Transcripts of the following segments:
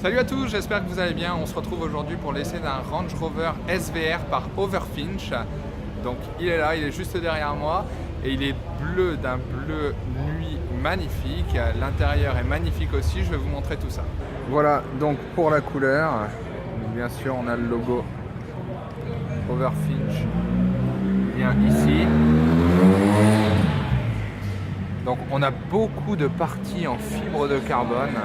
Salut à tous, j'espère que vous allez bien. On se retrouve aujourd'hui pour l'essai d'un Range Rover SVR par Overfinch. Donc il est là, il est juste derrière moi et il est bleu d'un bleu nuit magnifique. L'intérieur est magnifique aussi, je vais vous montrer tout ça. Voilà donc pour la couleur, bien sûr on a le logo Overfinch bien ici. Donc on a beaucoup de parties en fibre de carbone.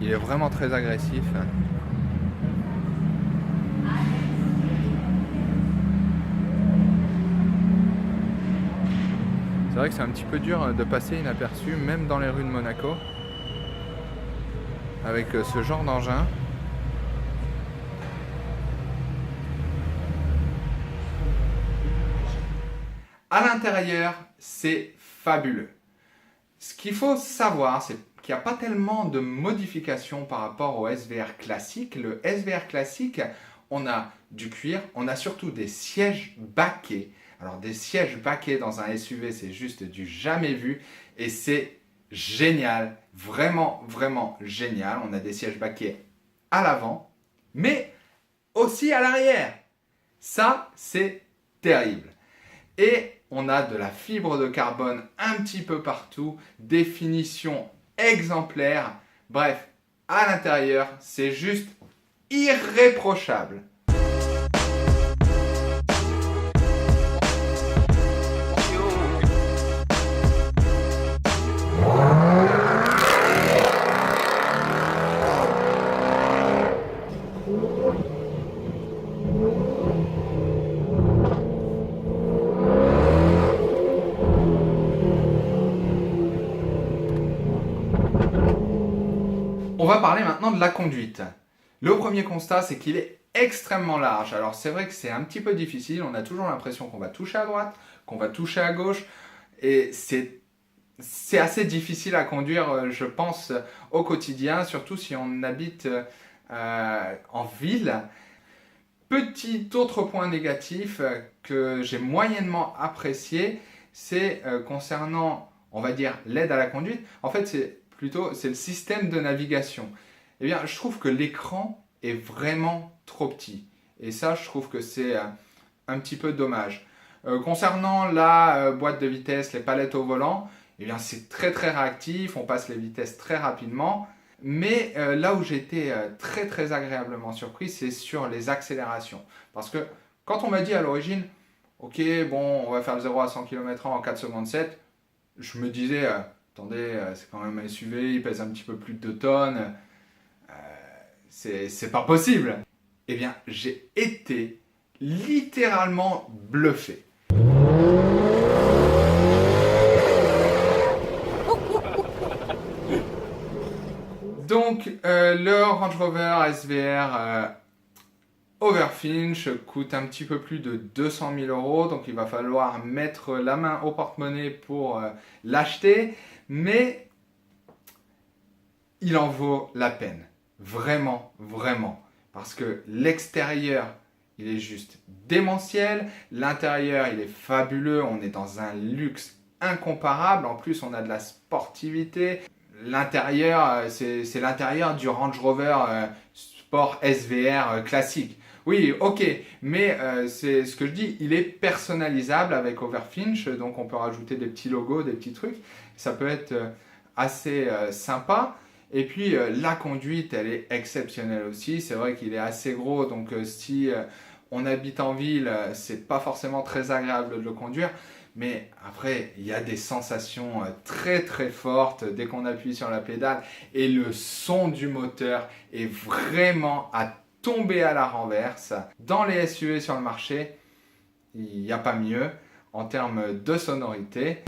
Il est vraiment très agressif. C'est vrai que c'est un petit peu dur de passer inaperçu, même dans les rues de Monaco, avec ce genre d'engin. À l'intérieur, c'est fabuleux. Ce qu'il faut savoir, c'est qu'il n'y a pas tellement de modifications par rapport au SVR classique. Le SVR classique, on a du cuir, on a surtout des sièges baquets. Alors des sièges baquets dans un SUV, c'est juste du jamais vu et c'est génial, vraiment, vraiment génial. On a des sièges baquets à l'avant, mais aussi à l'arrière. Ça, c'est terrible. Et on a de la fibre de carbone un petit peu partout, définition exemplaire. Bref, à l'intérieur, c'est juste irréprochable. On va parler maintenant de la conduite. Le premier constat, c'est qu'il est extrêmement large. Alors c'est vrai que c'est un petit peu difficile, on a toujours l'impression qu'on va toucher à droite, qu'on va toucher à gauche, et c'est assez difficile à conduire, je pense, au quotidien, surtout si on habite en ville. Petit autre point négatif que j'ai moyennement apprécié, c'est concernant, on va dire, l'aide à la conduite. En fait, c'est le système de navigation. Eh bien, je trouve que l'écran est vraiment trop petit. Et ça, je trouve que c'est un petit peu dommage. Concernant la boîte de vitesse, les palettes au volant, eh bien, c'est très très réactif, on passe les vitesses très rapidement. Mais là où j'ai été très très agréablement surpris, c'est sur les accélérations. Parce que quand on m'a dit à l'origine, ok, bon, on va faire le 0 à 100 km/h en 4 secondes 7, je me disais, attendez, c'est quand même un SUV, il pèse un petit peu plus de 2 tonnes, c'est pas possible. Eh bien, j'ai été littéralement bluffé. Donc, le Range Rover SVR Overfinch coûte un petit peu plus de 200 000 €, donc il va falloir mettre la main au porte-monnaie pour l'acheter, mais il en vaut la peine. Vraiment, vraiment. Parce que l'extérieur, il est juste démentiel, l'intérieur, il est fabuleux, on est dans un luxe incomparable, en plus on a de la sportivité. L'intérieur, c'est l'intérieur du Range Rover Sport SVR classique. Oui, ok, mais c'est ce que je dis, il est personnalisable avec Overfinch, donc on peut rajouter des petits logos, des petits trucs. Ça peut être assez sympa. Et puis la conduite, elle est exceptionnelle aussi. C'est vrai qu'il est assez gros, donc si on habite en ville, c'est pas forcément très agréable de le conduire. Mais après, il y a des sensations très très fortes dès qu'on appuie sur la pédale et le son du moteur est vraiment à tomber à la renverse. Dans les SUV sur le marché, il n'y a pas mieux en termes de sonorité.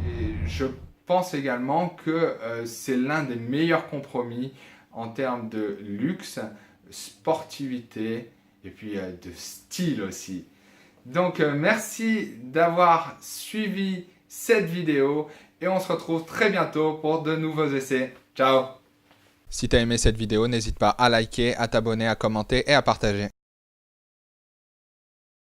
Et je pense également que c'est l'un des meilleurs compromis en termes de luxe, sportivité et puis de style aussi. Donc merci d'avoir suivi cette vidéo et on se retrouve très bientôt pour de nouveaux essais. Ciao! Si tu as aimé cette vidéo, n'hésite pas à liker, à t'abonner, à commenter et à partager.